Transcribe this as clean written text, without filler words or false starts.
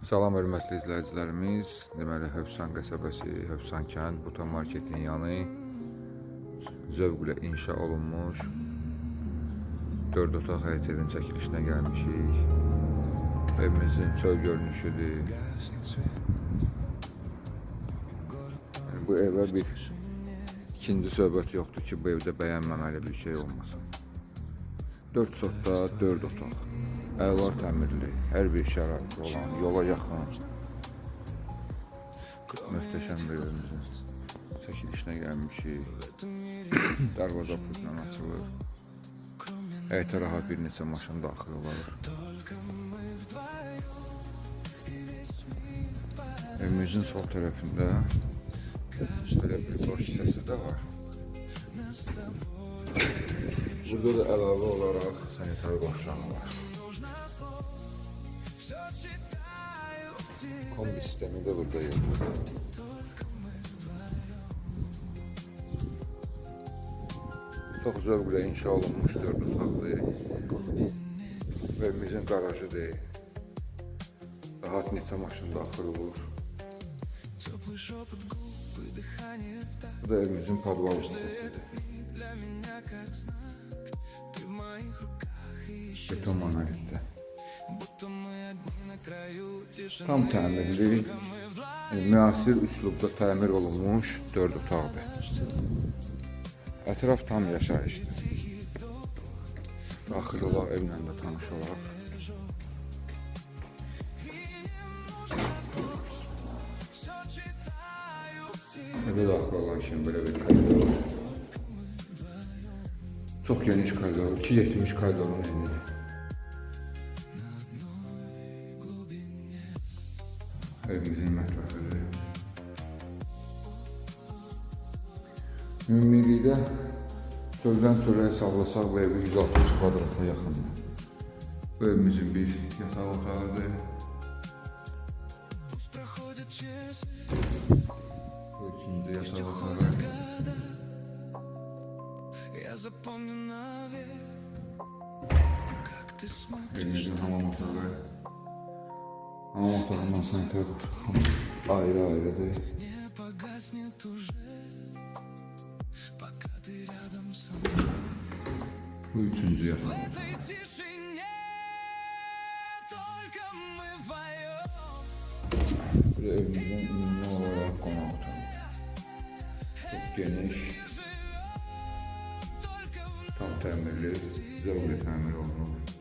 Salam hörmətli izləyicilərimiz. Deməli, Hövsan qəsəbəsi, Hövsan kənd, Buta marketin yanı zövqlə inşa olunmuş 4 otaq həyət evin çəkilişinə gəlmişik. Evimizin çöl görünüşüdür. Bu evə bir ikinci söhbət yoxdur ki, bu evdə bəyənməməli bir şey olmasın. 4 sotda 4 otaq. Əla təmirli, hər bir şərait olan, yola yaxın, möhtəşəm bir evimizin çəkilişinə gəlmişik. Darvaza pultla açılır. Həyətə rahat bir neçə maşın daxil olur. Evimizin sol tərəfində belə bir boş hissəsi də var. Burada da əlavə olaraq sanitar qovşağı var. Kombi sistemi de burada yapılır. Çok zövqlə inşa olunmuş 4 otaqlı evimizin garajı deyil. Rahat neçə maşın daxil olur. Bu da evimizin podval hissəsidir. Beton monolitdə. Tam təmirli, müasir üslubda təmir olunmuş 4 otaqdır. Ətraf tam yaşayışdır. Daxil olaq, evlə də tanış olaq. Evə daxil olan kimi belə bir koridor. Çox geniş koridor, 270 koridorun enidir. Evimizin mətbəxidir. Ümumilikdə çöldən çölə hesablasaq bu evi 160 kvadrata yaxındır. Bu evimizin bir yataq otağıdır. Bu ikinci yataq otağı. Evimizin hamam otağı. Hamam otağından sanitar ayrı-ayrıdır. Bu üçüncü yataq otağı. Bu da evimizin ünlü olarak qonaq otağı. Çok geniş, tam təmirli, zövqlə təmir olunur.